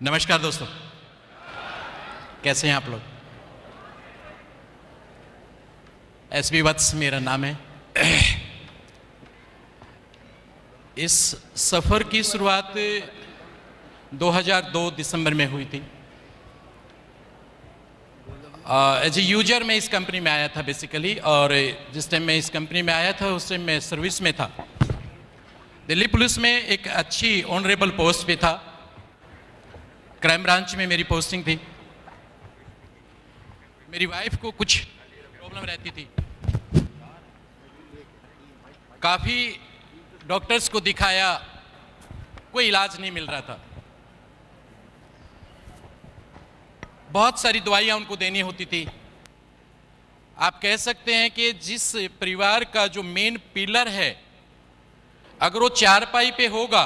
नमस्कार दोस्तों, कैसे हैं आप लोग। एसबी वत्स मेरा नाम है। इस सफ़र की शुरुआत 2002 दिसंबर में हुई थी। एज ए यूजर मैं इस कंपनी में आया था बेसिकली, और जिस टाइम मैं इस कंपनी में आया था उस टाइम मैं सर्विस में था। दिल्ली पुलिस में एक अच्छी ऑनरेबल पोस्ट पे था। क्राइम ब्रांच में मेरी पोस्टिंग थी। मेरी वाइफ को कुछ प्रॉब्लम रहती थी, काफ़ी डॉक्टर्स को दिखाया, कोई इलाज नहीं मिल रहा था। बहुत सारी दवाइयाँ उनको देनी होती थी। आप कह सकते हैं कि जिस परिवार का जो मेन पिलर है, अगर वो चारपाई पे होगा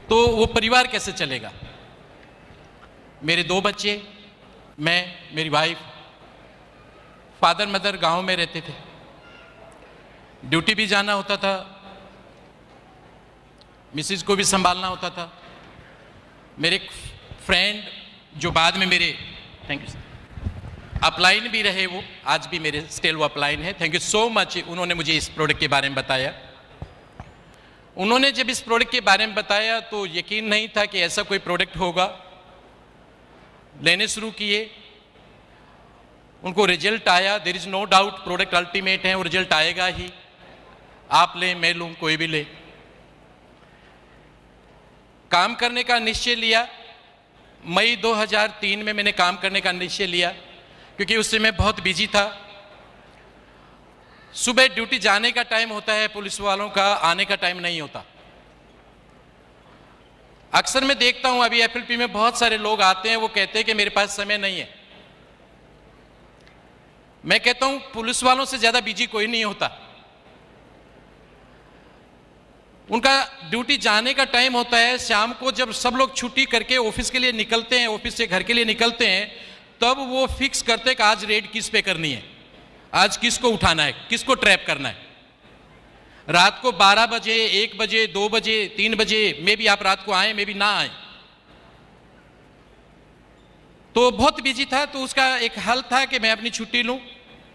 तो वो परिवार कैसे चलेगा। मेरे 2 बच्चे, मैं, मेरी वाइफ, फादर मदर गांव में रहते थे। ड्यूटी भी जाना होता था, मिसेज को भी संभालना होता था। मेरे एक फ्रेंड जो बाद में मेरे थैंक यू अपलाइन भी रहे, वो आज भी मेरे स्टिल वो अपलाइन है। Thank you so much. उन्होंने मुझे इस प्रोडक्ट के बारे में बताया। उन्होंने जब इस प्रोडक्ट के बारे में बताया तो यकीन नहीं था कि ऐसा कोई प्रोडक्ट होगा। लेने शुरू किए, उनको रिजल्ट आया। There is no doubt, product ultimate है, वो रिजल्ट आएगा ही। आप लें, मैं लूं, कोई भी ले। काम करने का निश्चय लिया। मई 2003 में मैंने काम करने का निश्चय लिया, क्योंकि उससे मैं बहुत बिजी था। सुबह ड्यूटी जाने का टाइम होता है पुलिस वालों का, आने का टाइम नहीं होता। अक्सर मैं देखता हूं, अभी एफएलपी में बहुत सारे लोग आते हैं, वो कहते हैं कि मेरे पास समय नहीं है। मैं कहता हूं पुलिस वालों से ज्यादा बिजी कोई नहीं होता। उनका ड्यूटी जाने का टाइम होता है, शाम को जब सब लोग छुट्टी करके ऑफिस के लिए निकलते हैं, ऑफिस से घर के लिए निकलते हैं, तब वो फिक्स करते हैं कि आज रेड किस पे करनी है, आज किसको उठाना है, किसको ट्रैप करना है। रात को 12 बजे, 1 बजे, 2 बजे, 3 बजे में भी आप रात को आए, में भी ना आए। तो बहुत बिजी था। तो उसका एक हल था कि मैं अपनी छुट्टी लूं।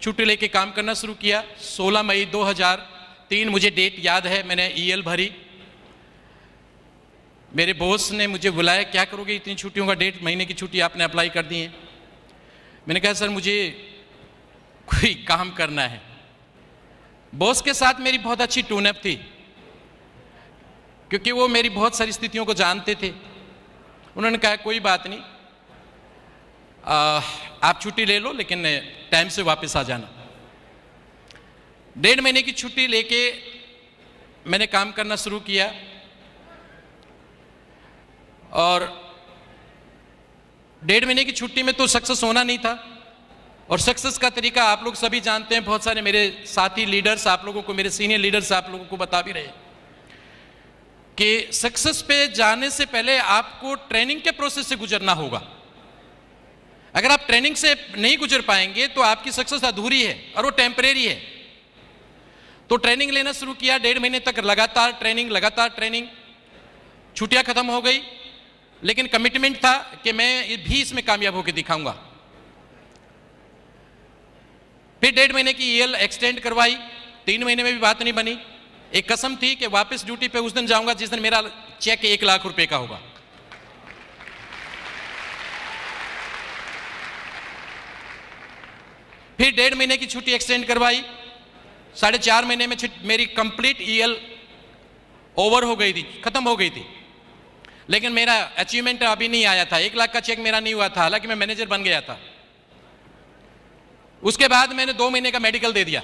छुट्टी लेके काम करना शुरू किया। 16 मई 2003 मुझे डेट याद है। मैंने ईएल भरी। मेरे बॉस ने मुझे बुलाया, क्या करोगे इतनी छुट्टियों का, 1.5 महीने की छुट्टी आपने अप्लाई कर दी है। मैंने कहा सर मुझे कोई काम करना है। बॉस के साथ मेरी बहुत अच्छी टून अप थी, क्योंकि वो मेरी बहुत सारी स्थितियों को जानते थे। उन्होंने कहा कोई बात नहीं, आप छुट्टी ले लो, लेकिन टाइम से वापस आ जाना। 1.5 महीने की छुट्टी लेके मैंने काम करना शुरू किया। और 1.5 महीने की छुट्टी में तो सक्सेस होना नहीं था। और सक्सेस का तरीका आप लोग सभी जानते हैं। बहुत सारे मेरे साथी लीडर्स आप लोगों को, मेरे सीनियर लीडर्स आप लोगों को बता भी रहे कि सक्सेस पे जाने से पहले आपको ट्रेनिंग के प्रोसेस से गुजरना होगा। अगर आप ट्रेनिंग से नहीं गुजर पाएंगे तो आपकी सक्सेस अधूरी है और वो टेम्परेरी है। तो ट्रेनिंग लेना शुरू किया। 1.5 महीने तक लगातार ट्रेनिंग। छुट्टियां खत्म हो गई, लेकिन कमिटमेंट था कि मैं भी इसमें कामयाब होकर दिखाऊंगा। फिर 1.5 महीने की ईएल एक्सटेंड करवाई। 3 महीने में भी बात नहीं बनी। एक कसम थी कि वापस ड्यूटी पे उस दिन जाऊंगा जिस दिन मेरा चेक 1 लाख रुपए का होगा। फिर 1.5 महीने की छुट्टी एक्सटेंड करवाई। 4.5 महीने में मेरी कंप्लीट ईएल ओवर हो गई थी, खत्म हो गई थी। लेकिन मेरा अचीवमेंट अभी नहीं आया था। 1 लाख का चेक मेरा नहीं हुआ था, हालांकि मैं मैनेजर बन गया था। उसके बाद मैंने 2 महीने का मेडिकल दे दिया।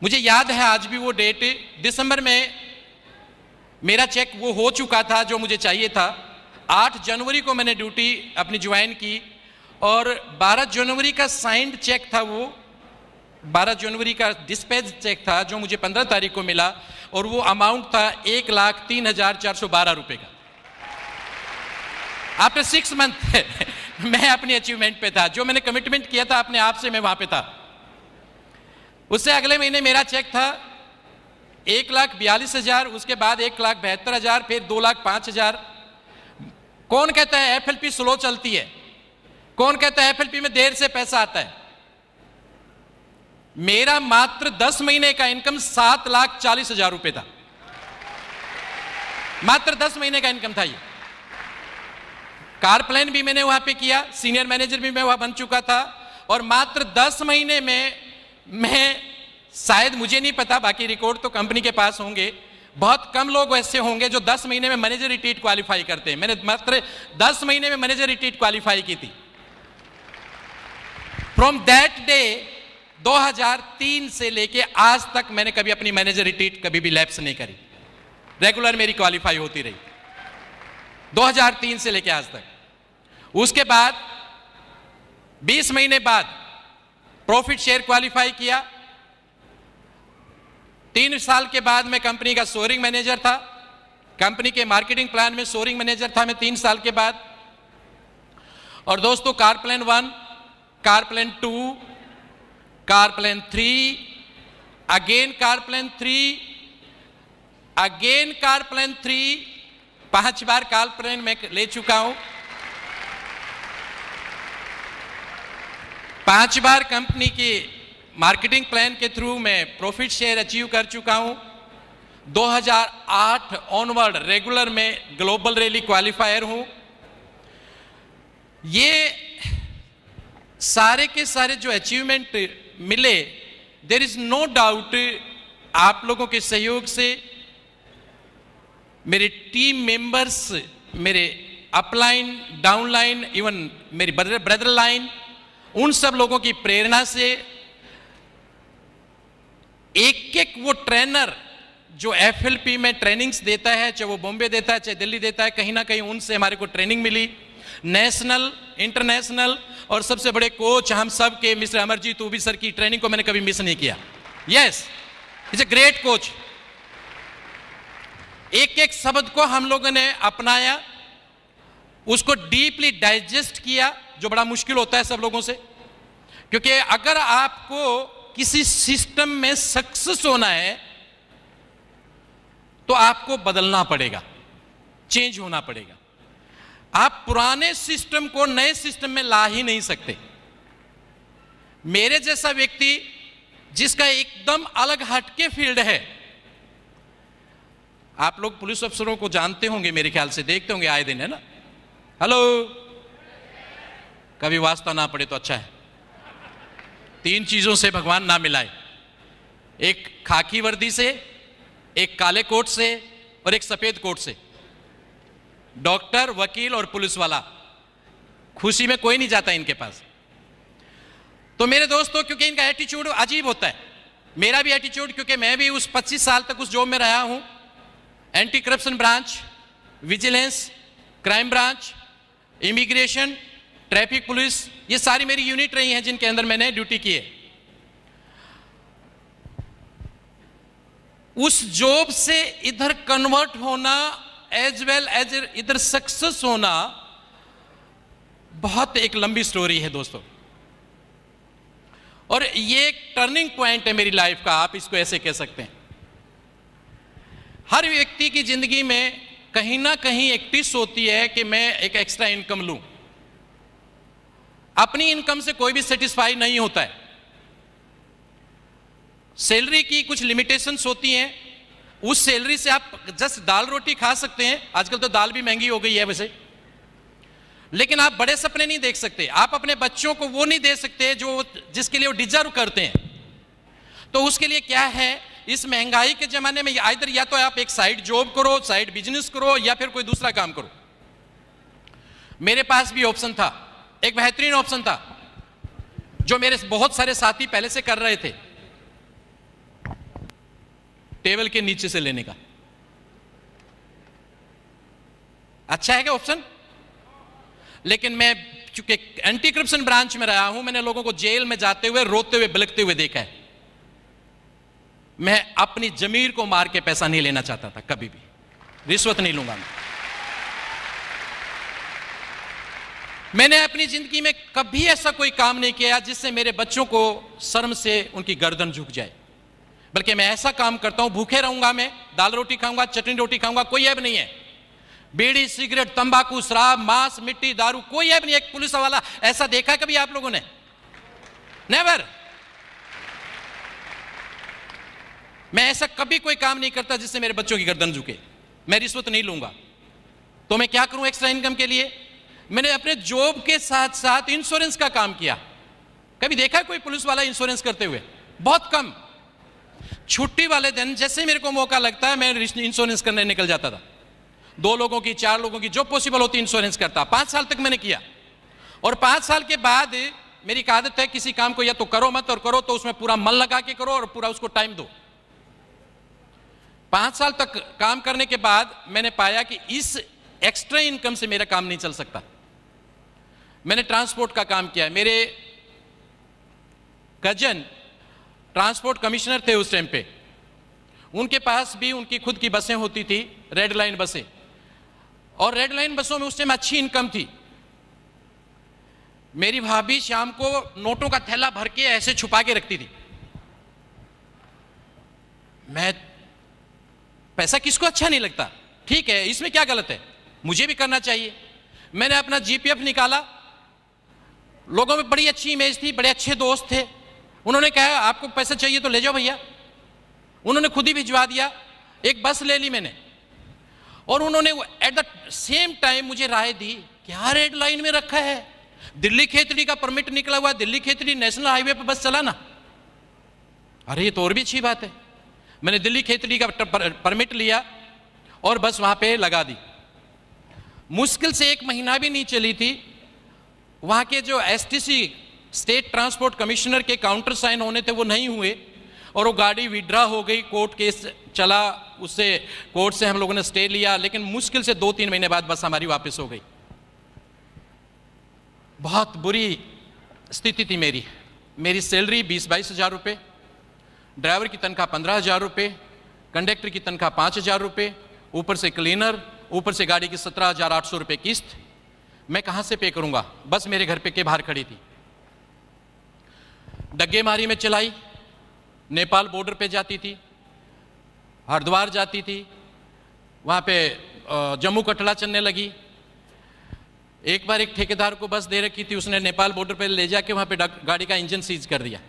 मुझे याद है आज भी वो डेट। दिसंबर में मेरा चेक वो हो चुका था जो मुझे चाहिए था। 8 जनवरी को मैंने ड्यूटी अपनी ज्वाइन की, और 12 जनवरी का साइंड चेक था वो। 12 जनवरी का डिस्पैच चेक था जो मुझे 15 तारीख को मिला, और वो अमाउंट था 1,03,412 रुपए का। आफ्टर 6 मंथ मैं अपनी अचीवमेंट पे था। जो मैंने कमिटमेंट किया था अपने आप से, मैं वहां पे था। उससे अगले महीने मेरा चेक था 1,42,000, उसके बाद 1,72,000, फिर 2,05,000, कौन कहता है एफएलपी स्लो चलती है? कौन कहता है एफएलपी में देर से पैसा आता है? मेरा मात्र 10 महीने का इनकम 7,40,000 रुपए था। मात्र 10 महीने का इनकम था ये। कार प्लान भी मैंने वहां पे किया, सीनियर मैनेजर भी मैं वहां बन चुका था, और मात्र 10 महीने में मैं, शायद मुझे नहीं पता, बाकी रिकॉर्ड तो कंपनी के पास होंगे, बहुत कम लोग ऐसे होंगे जो 10 महीने में मैनेजर रिट्रीट क्वालिफाई करते हैं। मैंने मात्र 10 महीने में मैनेजर रिट्रीट क्वालिफाई की थी। फ्रॉम दैट डे 2003 से लेके आज तक मैंने कभी अपनी मैनेजर रिट्रीट कभी भी लैप्स नहीं करी, रेगुलर मेरी क्वालिफाई होती रही 2003 से लेके आज तक। उसके बाद 20 महीने बाद प्रॉफिट शेयर क्वालिफाई किया। 3 साल के बाद मैं कंपनी का सोरिंग मैनेजर था, कंपनी के मार्केटिंग प्लान में सोरिंग मैनेजर था मैं 3 साल के बाद। और दोस्तों, car plan 1, car plan 2, car plan 3, again car plan 3, again car plan 3, 5 बार कार प्लान मैं ले चुका हूं। 5 बार कंपनी की मार्केटिंग प्लान के थ्रू मैं प्रॉफिट शेयर अचीव कर चुका हूं। 2008 ऑनवर्ड रेगुलर में ग्लोबल रैली क्वालिफायर हूं। ये सारे के सारे जो अचीवमेंट मिले, देयर इज नो डाउट आप लोगों के सहयोग से, मेरे टीम मेंबर्स, मेरे अपलाइन, डाउनलाइन, इवन मेरी ब्रदर लाइन, उन सब लोगों की प्रेरणा से, एक एक वो ट्रेनर जो एफएलपी में ट्रेनिंग्स देता है, चाहे वो बॉम्बे देता है चाहे दिल्ली देता है, कहीं ना कहीं उनसे हमारे को ट्रेनिंग मिली, नेशनल, इंटरनेशनल, और सबसे बड़े कोच हम सब के मिस्टर अमरजीत उबी सर की ट्रेनिंग को मैंने कभी मिस नहीं किया। Yes, is a great coach. एक एक शब्द को हम लोगों ने अपनाया, उसको डीपली डाइजेस्ट किया, जो बड़ा मुश्किल होता है सब लोगों से, क्योंकि अगर आपको किसी सिस्टम में सक्सेस होना है तो आपको बदलना पड़ेगा, चेंज होना पड़ेगा। आप पुराने सिस्टम को नए सिस्टम में ला ही नहीं सकते। मेरे जैसा व्यक्ति जिसका एकदम अलग हटके फील्ड है, आप लोग पुलिस अफसरों को जानते होंगे, मेरे ख्याल से देखते होंगे आए दिन, है ना? हेलो, कभी वास्ता ना पड़े तो अच्छा है। 3 चीजों से भगवान ना मिलाए, एक खाकी वर्दी से, एक काले कोट से, और एक सफेद कोट से। डॉक्टर, वकील और पुलिस वाला, खुशी में कोई नहीं जाता इनके पास। तो मेरे दोस्तों, क्योंकि इनका एटीट्यूड अजीब होता है, मेरा भी एटीट्यूड, क्योंकि मैं भी उस 25 साल तक उस जॉब में रहा हूं। Anti corruption branch, vigilance, crime branch, immigration, traffic police, ये सारी मेरी यूनिट रही हैं जिनके अंदर मैंने ड्यूटी की है। उस जॉब से इधर कन्वर्ट होना, एज वेल एज इधर सक्सेस होना, बहुत एक लंबी स्टोरी है दोस्तों। और ये एक टर्निंग पॉइंट है मेरी लाइफ का, आप इसको ऐसे कह सकते हैं। हर व्यक्ति की जिंदगी में कहीं ना कहीं एक टिस होती है कि मैं एक एक्स्ट्रा इनकम लूं। अपनी इनकम से कोई भी सेटिस्फाई नहीं होता है। सैलरी की कुछ लिमिटेशंस होती हैं, उस सैलरी से आप जस्ट दाल रोटी खा सकते हैं। आजकल तो दाल भी महंगी हो गई है वैसे, लेकिन आप बड़े सपने नहीं देख सकते। आप अपने बच्चों को वो नहीं दे सकते जो जिसके लिए वो डिजर्व करते हैं। तो उसके लिए क्या है, इस महंगाई के जमाने में आइदर या तो आप एक साइड जॉब करो, साइड बिजनेस करो, या फिर कोई दूसरा काम करो। मेरे पास भी ऑप्शन था, एक बेहतरीन ऑप्शन था जो मेरे बहुत सारे साथी पहले से कर रहे थे, टेबल के नीचे से लेने का। अच्छा है क्या ऑप्शन? लेकिन मैं चूंकि एंटी करप्शन ब्रांच में रहा हूं, मैंने लोगों को जेल में जाते हुए, रोते हुए, बिलखते हुए देखा है। मैं अपनी जमीर को मार के पैसा नहीं लेना चाहता था, कभी भी रिश्वत नहीं लूंगा मैं। मैंने अपनी जिंदगी में कभी ऐसा कोई काम नहीं किया जिससे मेरे बच्चों को शर्म से उनकी गर्दन झुक जाए, बल्कि मैं ऐसा काम करता हूं, भूखे रहूंगा, मैं दाल रोटी खाऊंगा, चटनी रोटी खाऊंगा, कोई ऐब नहीं है। बीड़ी, सिगरेट, तंबाकू, शराब, मांस, मिट्टी, दारू, कोई है नहीं एक पुलिस वाला ऐसा देखा कभी आप लोगों ने? नेवर। मैं ऐसा कभी कोई काम नहीं करता जिससे मेरे बच्चों की गर्दन झुके। मैं रिश्वत नहीं लूंगा। तो मैं क्या करूं एक्स्ट्रा इनकम के लिए? मैंने अपने जॉब के साथ साथ इंश्योरेंस का काम किया। कभी देखा कोई पुलिस वाला इंश्योरेंस करते हुए? बहुत कम। छुट्टी वाले दिन जैसे मेरे को मौका लगता है मैं इंश्योरेंस करने निकल जाता था। 2 लोगों की, 4 लोगों की, जो पॉसिबल होती इंश्योरेंस करता। 5 साल तक मैंने किया। और 5 साल के बाद मेरी एक आदत है, किसी काम को या तो करो मत, और करो तो उसमें पूरा मन लगा के करो और पूरा उसको टाइम दो। 5 साल तक काम करने के बाद मैंने पाया कि इस एक्स्ट्रा इनकम से मेरा काम नहीं चल सकता। मैंने ट्रांसपोर्ट का काम किया। मेरे कजन ट्रांसपोर्ट कमिश्नर थे उस टाइम पे। उनके पास भी उनकी खुद की बसें होती थी, रेड लाइन बसें, और रेड लाइन बसों में उस टाइम अच्छी इनकम थी। मेरी भाभी शाम को नोटों का थैला भर के ऐसे छुपा के रखती थी। मैं, पैसा किसको अच्छा नहीं लगता? ठीक है, इसमें क्या गलत है? मुझे भी करना चाहिए। मैंने अपना जीपीएफ निकाला। लोगों में बड़ी अच्छी इमेज थी, बड़े अच्छे दोस्त थे। उन्होंने कहा आपको पैसा चाहिए तो ले जाओ भैया। उन्होंने खुद ही भिजवा दिया। एक बस ले ली मैंने, और उन्होंने एट द सेम टाइम मुझे राय दी, क्या रेड लाइन में रखा है? दिल्ली खेतड़ी का परमिट निकला हुआ, दिल्ली खेतड़ी नेशनल हाईवे पर बस चलाना। अरे ये तो और भी अच्छी बात है। मैंने दिल्ली खेतड़ी का परमिट लिया और बस वहां पे लगा दी। मुश्किल से 1 महीना भी नहीं चली थी, वहां के जो एसटीसी स्टेट ट्रांसपोर्ट कमिश्नर के काउंटर साइन होने थे वो नहीं हुए, और वो गाड़ी विड्रा हो गई। कोर्ट केस चला, उससे कोर्ट से हम लोगों ने स्टे लिया, लेकिन मुश्किल से 2-3 महीने बाद बस हमारी वापस हो गई। बहुत बुरी स्थिति थी मेरी। मेरी सैलरी 20-22 हज़ार रुपये, ड्राइवर की तनख्वाह 15 हज़ार रुपये, कंडक्टर की तनख्वाह 5 हज़ार रुपये, ऊपर से क्लीनर, ऊपर से गाड़ी की 17,800 रुपये किस्त। मैं कहाँ से पे करूँगा? बस मेरे घर पे के बाहर खड़ी थी। डग्गेमारी में चलाई, नेपाल बॉर्डर पे जाती थी, हरिद्वार जाती थी, वहाँ पे जम्मू कटरा चलने लगी। एक बार एक ठेकेदार को बस दे रखी थी, उसने नेपाल बॉर्डर पे ले जाके वहाँ पे गाड़ी का इंजन सीज कर दिया।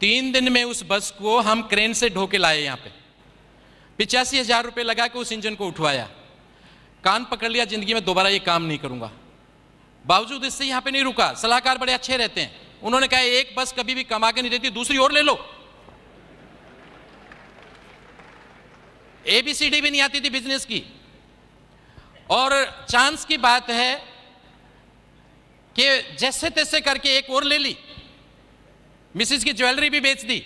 3 दिन में उस बस को हम क्रेन से ढो के लाए यहाँ पे। 85 हज़ार रुपये लगा के उस इंजन को उठवाया। कान पकड़ लिया, जिंदगी में दोबारा ये काम नहीं करूँगा। बावजूद इससे यहाँ पे नहीं रुका। सलाहकार बड़े अच्छे रहते हैं। उन्होंने कहा एक बस कभी भी कमा के नहीं देती, दूसरी और ले लो। ABCD भी नहीं आती थी बिजनेस की। और चांस की बात है कि जैसे तैसे करके एक और ले ली। मिसिस की ज्वेलरी भी बेच दी।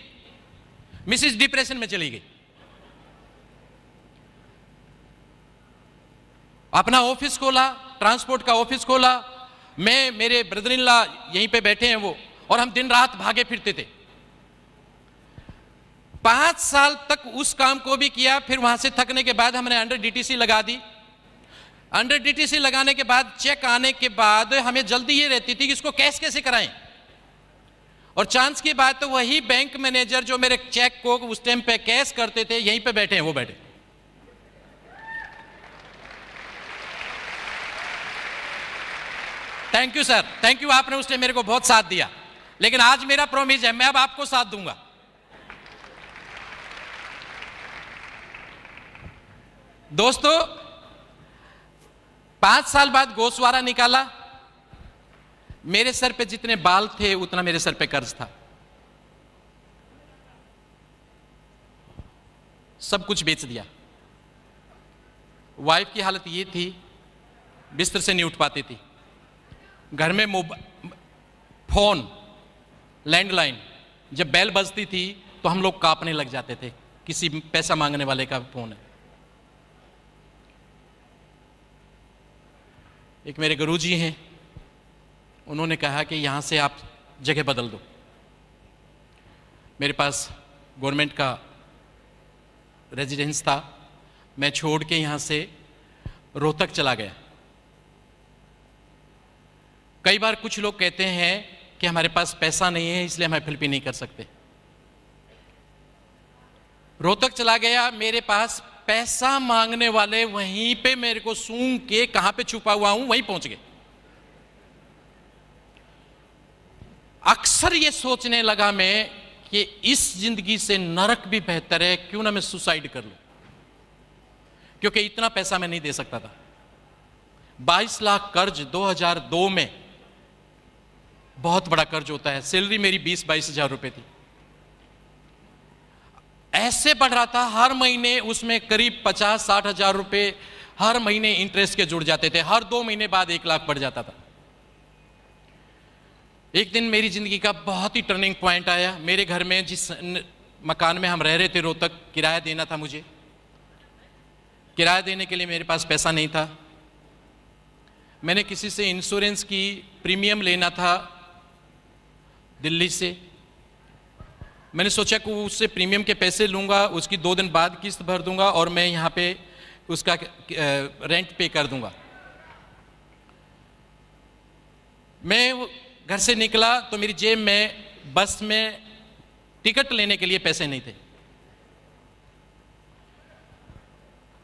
मिसिस डिप्रेशन में चली गई। अपना ऑफिस खोला, ट्रांसपोर्ट का ऑफिस खोला। मैं, मेरे ब्रदर इन लॉ यहीं पे बैठे हैं वो, और हम दिन रात भागे फिरते थे। 5 साल तक उस काम को भी किया। फिर वहां से थकने के बाद हमने अंडर DTC लगा दी। अंडर DTC लगाने के बाद, चेक आने के बाद हमें जल्दी ये रहती थी कि इसको कैश कैसे कराएं। और चांस की बात तो वही बैंक मैनेजर जो मेरे चेक को उस टाइम पे कैश करते थे, यहीं पे बैठे हैं वो बैठे। Thank you sir, thank you. आपने उस टाइम मेरे को बहुत साथ दिया, लेकिन आज मेरा प्रॉमिस है मैं अब आपको साथ दूंगा। दोस्तों, 5 साल बाद गोसवारा निकाला। मेरे सर पे जितने बाल थे उतना मेरे सर पे कर्ज था। सब कुछ बेच दिया। वाइफ की हालत ये थी, बिस्तर से नहीं उठ पाती थी। घर में फोन, लैंडलाइन, जब बेल बजती थी तो हम लोग कांपने लग जाते थे, किसी पैसा मांगने वाले का फोन है। एक मेरे गुरुजी हैं, उन्होंने कहा कि यहाँ से आप जगह बदल दो। मेरे पास गवर्नमेंट का रेजिडेंस था। मैं छोड़ के यहाँ से रोहतक चला गया। कई बार कुछ लोग कहते हैं कि हमारे पास पैसा नहीं है इसलिए हम एफएलपी नहीं कर सकते। रोहतक चला गया। मेरे पास पैसा मांगने वाले वहीं पे मेरे को सूंघ के कहां पे छुपा हुआ हूं वहीं पहुंच गए। अक्सर ये सोचने लगा मैं कि इस जिंदगी से नरक भी बेहतर है, क्यों ना मैं सुसाइड कर लूं, क्योंकि इतना पैसा मैं नहीं दे सकता था। 22 लाख कर्ज 2002 में बहुत बड़ा कर्ज होता है। सैलरी मेरी 20-22 हजार रुपए थी। ऐसे बढ़ रहा था, हर महीने उसमें करीब 50-60 हजार रुपए हर महीने इंटरेस्ट के जुड़ जाते थे। हर 2 महीने बाद 1 लाख बढ़ जाता था। एक दिन मेरी जिंदगी का बहुत ही टर्निंग पॉइंट आया। मेरे घर में, जिस मकान में हम रह रहे थे रोहतक, किराया देना था मुझे। किराया देने के लिए मेरे पास पैसा नहीं था। मैंने किसी से इंश्योरेंस की प्रीमियम लेना था दिल्ली से। मैंने सोचा कि उससे प्रीमियम के पैसे लूँगा, उसकी 2 दिन बाद किस्त भर दूंगा और मैं यहाँ पे उसका रेंट पे कर दूंगा। मैं घर से निकला तो मेरी जेब में बस में टिकट लेने के लिए पैसे नहीं थे।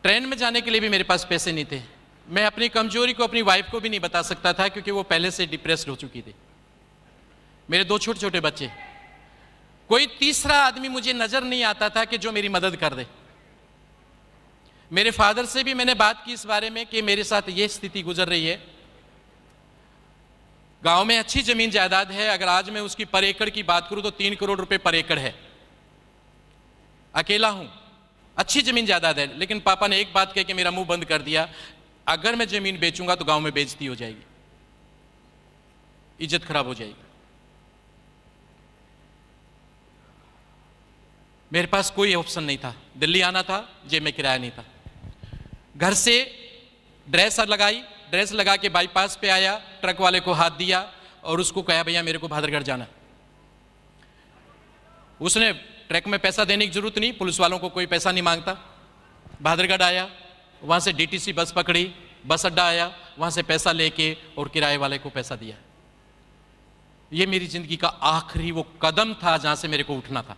ट्रेन में जाने के लिए भी मेरे पास पैसे नहीं थे। मैं अपनी कमजोरी को अपनी वाइफ को भी नहीं बता सकता था, क्योंकि वो पहले से डिप्रेस्ड हो चुकी थी। मेरे 2 छोटे छोटे बच्चे। कोई तीसरा आदमी मुझे नजर नहीं आता था कि जो मेरी मदद कर दे। मेरे फादर से भी मैंने बात की इस बारे में कि मेरे साथ ये स्थिति गुजर रही है। गांव में अच्छी जमीन जायदाद है। अगर आज मैं उसकी पर एकड़ की बात करूं तो 3 करोड़ रुपए पर एकड़ है। अकेला हूं, अच्छी जमीन जायदाद है। लेकिन पापा ने एक बात कह के मेरा मुंह बंद कर दिया, अगर मैं जमीन बेचूंगा तो गांव में बेइज्जती हो जाएगी, इज्जत खराब हो जाएगी। मेरे पास कोई ऑप्शन नहीं था। दिल्ली आना था, जेब में किराया नहीं था। घर से ड्रेस लगाई, ड्रेस लगा के बाईपास पे आया, ट्रक वाले को हाथ दिया और उसको कहा भैया मेरे को भादरगढ़ जाना। उसने ट्रक में पैसा देने की जरूरत नहीं, पुलिस वालों को कोई पैसा नहीं मांगता। भादरगढ़ आया, वहां से डीटीसी बस पकड़ी, बस अड्डा आया, वहां से पैसा लेके और किराए वाले को पैसा दिया। ये मेरी जिंदगी का आखिरी वो कदम था जहां से मेरे को उठना था।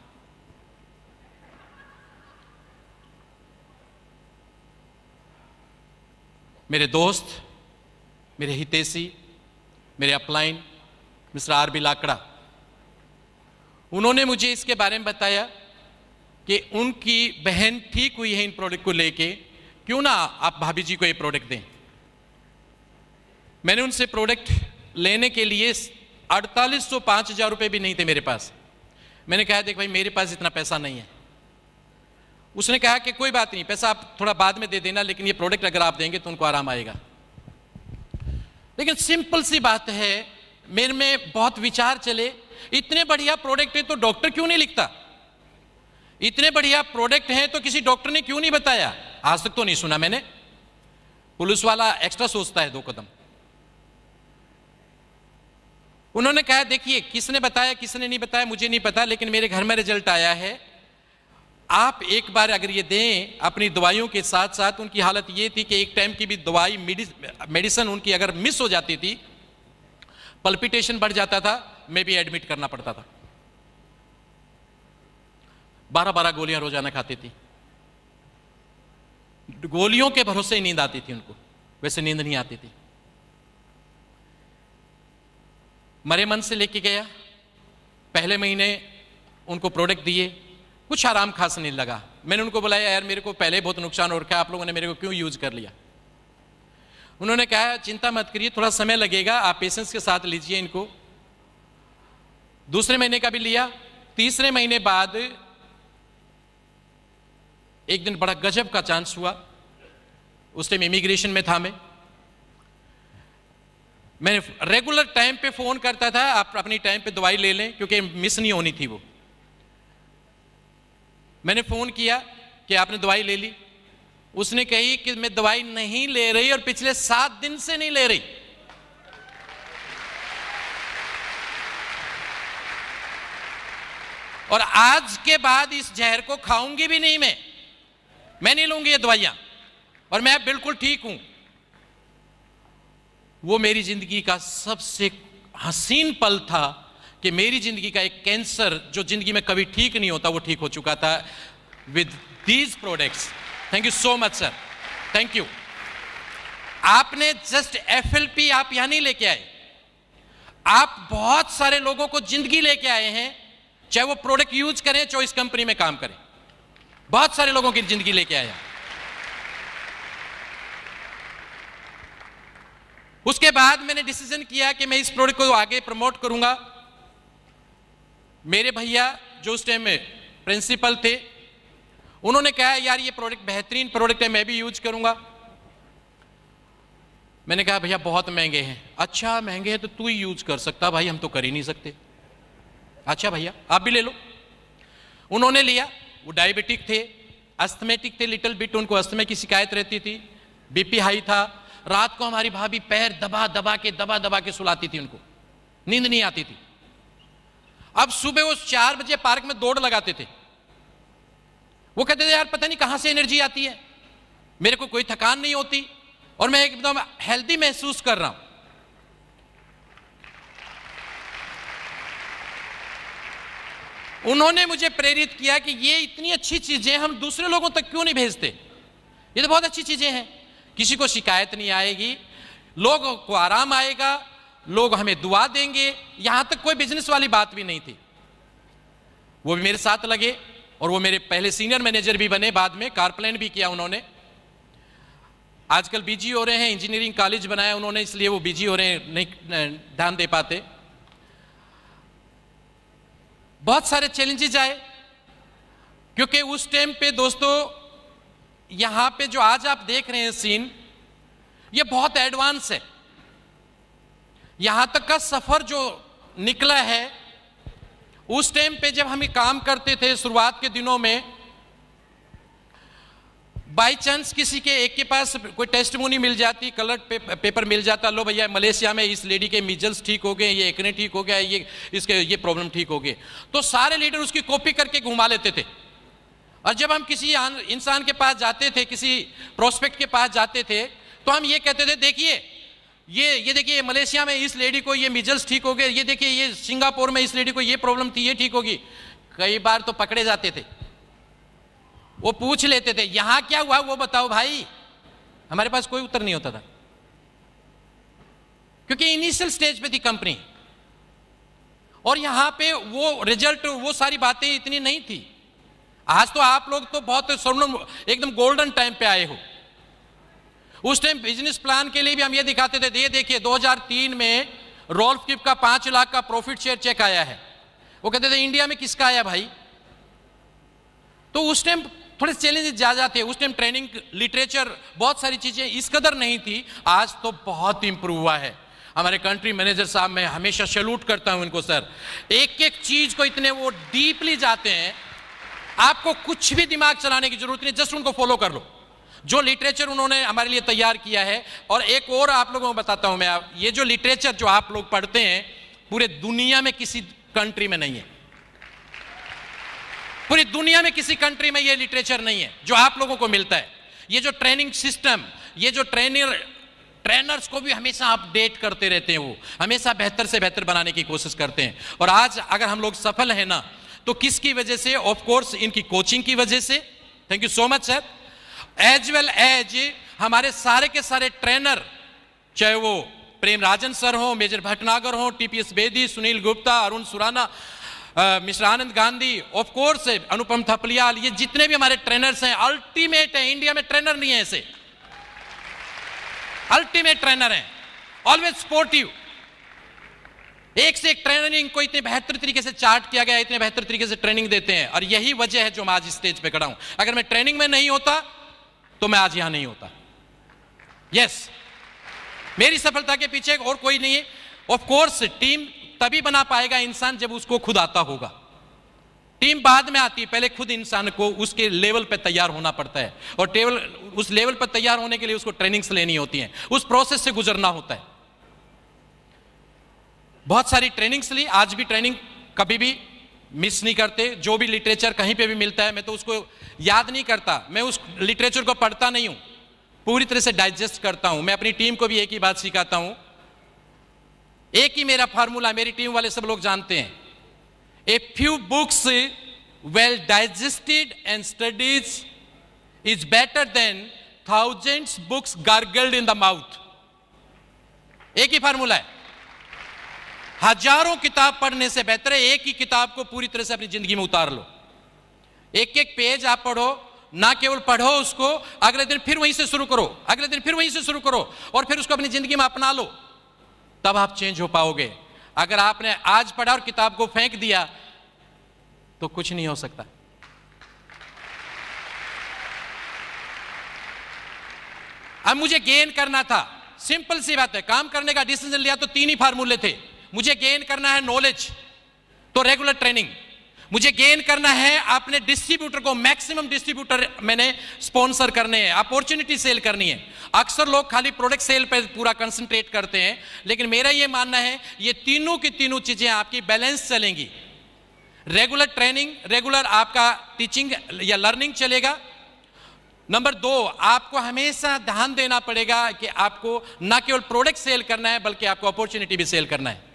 मेरे दोस्त, मेरे हितैषी, मेरे अपलाइन मिस्टर आर.बी. लाकड़ा, उन्होंने मुझे इसके बारे में बताया कि उनकी बहन ठीक हुई है इन प्रोडक्ट को लेके, क्यों ना आप भाभी जी को ये प्रोडक्ट दें। मैंने उनसे प्रोडक्ट लेने के लिए 4805 रुपए भी नहीं थे मेरे पास। मैंने कहा देख भाई मेरे पास इतना पैसा नहीं है। उसने कहा कि कोई बात नहीं, पैसा आप थोड़ा बाद में दे देना, लेकिन ये प्रोडक्ट अगर आप देंगे तो उनको आराम आएगा। लेकिन सिंपल सी बात है, मेरे में बहुत विचार चले, इतने बढ़िया प्रोडक्ट है तो डॉक्टर क्यों नहीं लिखता? इतने बढ़िया प्रोडक्ट है तो किसी डॉक्टर ने क्यों नहीं बताया? आज तक तो नहीं सुना मैंने। पुलिस वाला एक्स्ट्रा सोचता है 2 कदम। उन्होंने कहा देखिए किसने बताया किसने नहीं बताया मुझे नहीं पता, लेकिन मेरे घर में रिजल्ट आया है। आप एक बार अगर ये दें अपनी दवाइयों के साथ साथ, उनकी हालत ये थी कि एक टाइम की भी दवाई मेडिसिन उनकी अगर मिस हो जाती थी, पल्पिटेशन बढ़ जाता था, मैं भी एडमिट करना पड़ता था। 12-12 गोलियां रोजाना खाती थी। गोलियों के भरोसे ही नींद आती थी उनको, वैसे नींद नहीं आती थी। मरे मन से लेके गया, पहले महीने उनको प्रोडक्ट दिए, कुछ आराम खास नहीं लगा। मैंने उनको बुलाया यार मेरे को पहले बहुत नुकसान हो रखा है, आप लोगों ने मेरे को क्यों यूज कर लिया? उन्होंने कहा चिंता मत करिए, थोड़ा समय लगेगा, आप पेशेंस के साथ लीजिए इनको। दूसरे महीने का भी लिया। तीसरे महीने बाद एक दिन बड़ा गजब का चांस हुआ। उस टाइम इमिग्रेशन में था मैं रेगुलर टाइम पे फोन करता था, आप अपनी टाइम पे दवाई ले लें क्योंकि मिस नहीं होनी थी वो। मैंने फोन किया कि आपने दवाई ले ली। उसने कही कि मैं दवाई नहीं ले रही और पिछले 7 दिन से नहीं ले रही। और आज के बाद इस जहर को खाऊंगी भी नहीं मैं नहीं लूंगी ये दवाइयां, और मैं बिल्कुल ठीक हूं। वो मेरी जिंदगी का सबसे हसीन पल था कि मेरी जिंदगी का एक कैंसर जो जिंदगी में कभी ठीक नहीं होता वो ठीक हो चुका था with these products. Thank you so much sir, thank you. आपने जस्ट एफएलपी आप यहां नहीं लेके आए, आप बहुत सारे लोगों को जिंदगी लेके आए हैं, चाहे वो प्रोडक्ट यूज करें चाहे इस कंपनी में काम करें, बहुत सारे लोगों की जिंदगी लेके आए हैं। उसके बाद मैंने डिसीजन किया कि मैं इस प्रोडक्ट को आगे प्रमोट करूंगा। मेरे भैया जो उस टाइम में प्रिंसिपल थे, उन्होंने कहा यार ये प्रोडक्ट बेहतरीन प्रोडक्ट है, मैं भी यूज करूंगा। मैंने कहा भैया बहुत महंगे हैं। अच्छा महंगे हैं तो तू ही यूज कर सकता भाई, हम तो कर ही नहीं सकते। अच्छा भैया आप भी ले लो। उन्होंने लिया। वो डायबिटिक थे, अस्थमेटिक थे लिटिल बिट, उनको अस्थमे की शिकायत रहती थी, बीपी हाई था। रात को हमारी भाभी पैर दबा दबा के सुलाती थी, उनको नींद नहीं आती थी। अब सुबह वो 4 बजे पार्क में दौड़ लगाते थे। वो कहते थे यार पता नहीं कहां से एनर्जी आती है, मेरे को कोई थकान नहीं होती और मैं एकदम हेल्दी महसूस कर रहा हूं। उन्होंने मुझे प्रेरित किया कि ये इतनी अच्छी चीजें हम दूसरे लोगों तक क्यों नहीं भेजते, ये तो बहुत अच्छी चीजें हैं, किसी को शिकायत नहीं आएगी, लोगों को आराम आएगा, लोग हमें दुआ देंगे। यहां तक कोई बिजनेस वाली बात भी नहीं थी। वो भी मेरे साथ लगे और वो मेरे पहले सीनियर मैनेजर भी बने, बाद में कारप्लेन भी किया उन्होंने। आजकल बिजी हो रहे हैं, इंजीनियरिंग कॉलेज बनाया उन्होंने, इसलिए वो बिजी हो रहे हैं, नहीं ध्यान दे पाते। बहुत सारे चैलेंजेस आए क्योंकि उस टाइम पे दोस्तों यहां पे जो आज आप देख रहे हैं सीन, ये बहुत एडवांस है। यहां तक का सफर जो निकला है, उस टाइम पे जब हम काम करते थे शुरुआत के दिनों में, बाय चांस किसी के एक के पास कोई टेस्टिमोनी मिल जाती, कलर पेपर मिल जाता, लो भैया मलेशिया में इस लेडी के मीजल्स ठीक हो गए, ये एक्ने ठीक हो गया, ये इसके ये प्रॉब्लम ठीक हो गए, तो सारे लीडर उसकी कॉपी करके घुमा लेते थे। और जब हम किसी इंसान के पास जाते थे, किसी प्रोस्पेक्ट के पास जाते थे, तो हम ये कहते थे देखिए ये देखिए मलेशिया में इस लेडी को ये मीजल्स ठीक हो गए, ये देखिए ये सिंगापुर में इस लेडी को ये प्रॉब्लम थी, ये ठीक होगी। कई बार तो पकड़े जाते थे, वो पूछ लेते थे यहां क्या हुआ वो बताओ भाई, हमारे पास कोई उत्तर नहीं होता था क्योंकि इनिशियल स्टेज पे थी कंपनी और यहां पे वो रिजल्ट, वो सारी बातें इतनी नहीं थी। आज तो आप लोग तो बहुत स्वर्ण एकदम गोल्डन टाइम पे आए हो। उस टाइम बिजनेस प्लान के लिए भी हम ये दिखाते थे, ये देखिए 2003 में रोल्फ किप का 5 लाख का प्रॉफिट शेयर चेक आया है। वो कहते थे इंडिया में किसका आया भाई। तो उस टाइम थोड़े चैलेंजेस ज्यादा थे। उस टाइम ट्रेनिंग लिटरेचर बहुत सारी चीजें इस कदर नहीं थी, आज तो बहुत इंप्रूव हुआ है। हमारे कंट्री मैनेजर साहब, मैं हमेशा सैल्यूट करता हूं इनको सर, एक एक चीज को इतने वो डीपली जाते हैं, आपको कुछ भी दिमाग चलाने की जरूरत नहीं, जस्ट उनको फॉलो कर लो जो लिटरेचर उन्होंने हमारे लिए तैयार किया है। और एक और आप लोगों को बताता हूं मैं, ये जो लिटरेचर जो आप लोग पढ़ते हैं पूरे दुनिया में किसी कंट्री में नहीं है, पूरी दुनिया में किसी कंट्री में ये लिटरेचर नहीं है जो आप लोगों को मिलता है। ये जो ट्रेनिंग सिस्टम, ये जो ट्रेनर्स को भी हमेशा अपडेट करते रहते हैं, वो हमेशा बेहतर से बेहतर बनाने की कोशिश करते हैं। और आज अगर हम लोग सफल हैं ना, तो किसकी वजह से? ऑफ कोर्स इनकी कोचिंग की वजह से। Thank you so much sir. As well as हमारे सारे के सारे ट्रेनर, चाहे वो प्रेम राजन सर हो, मेजर भटनागर हो, TPS Bedi, Sunil Gupta, Arun Surana, mister Anand Gandhi, of course Anupam Thapliyal, ये जितने भी हमारे ट्रेनर्स हैं अल्टीमेट है। इंडिया में ट्रेनर नहीं है ऐसे, अल्टीमेट ट्रेनर हैं, ऑलवेज स्पोर्टिव। एक से एक ट्रेनिंग को इतने बेहतर तरीके से चार्ट किया गया, इतने बेहतर तरीके से ट्रेनिंग देते हैं। और यही वजह है जो मैं आज स्टेज पे खड़ा हूं। अगर मैं ट्रेनिंग में नहीं होता तो मैं आज यहां नहीं होता। यस, मेरी सफलता के पीछे और कोई नहीं है। ऑफ कोर्स टीम तभी बना पाएगा इंसान जब उसको खुद आता होगा। टीम बाद में आती है, पहले खुद इंसान को उसके लेवल पे तैयार होना पड़ता है। और उस लेवल पर तैयार होने के लिए उसको ट्रेनिंग्स लेनी होती हैं, उस प्रोसेस से गुजरना होता है। बहुत सारी ट्रेनिंग्स ली, आज भी ट्रेनिंग कभी भी मिस नहीं करते। जो भी लिटरेचर कहीं पे भी मिलता है, मैं तो उसको याद नहीं करता, मैं उस लिटरेचर को पढ़ता नहीं हूं, पूरी तरह से डाइजेस्ट करता हूं। मैं अपनी टीम को भी एक ही बात सिखाता हूं, एक ही मेरा फार्मूला, मेरी टीम वाले सब लोग जानते हैं। A few books well digested and studies is better than thousands books gargled in the mouth. एक ही फार्मूला है, हजारों किताब पढ़ने से बेहतर है एक ही किताब को पूरी तरह से अपनी जिंदगी में उतार लो। एक एक पेज आप पढ़ो, ना केवल पढ़ो उसको, अगले दिन फिर वहीं से शुरू करो, अगले दिन फिर वहीं से शुरू करो, और फिर उसको अपनी जिंदगी में अपना लो, तब आप चेंज हो पाओगे। अगर आपने आज पढ़ा और किताब को फेंक दिया तो कुछ नहीं हो सकता। अब मुझे गेन करना था, सिंपल सी बात है, काम करने का डिसीजन लिया तो तीन ही फार्मूले थे। मुझे गेन करना है नॉलेज, तो रेगुलर ट्रेनिंग। मुझे गेन करना है अपने डिस्ट्रीब्यूटर को, मैक्सिमम डिस्ट्रीब्यूटर मैंने स्पॉन्सर करने हैं, अपॉर्चुनिटी सेल करनी है। अक्सर लोग खाली प्रोडक्ट सेल पे पूरा कंसंट्रेट करते हैं, लेकिन मेरा ये मानना है ये तीनों की तीनों चीजें आपकी बैलेंस चलेंगी। रेगुलर ट्रेनिंग, रेगुलर आपका टीचिंग या लर्निंग चलेगा। नंबर 2, आपको हमेशा ध्यान देना पड़ेगा कि आपको ना केवल प्रोडक्ट सेल करना है बल्कि आपको अपॉर्चुनिटी भी सेल करना है।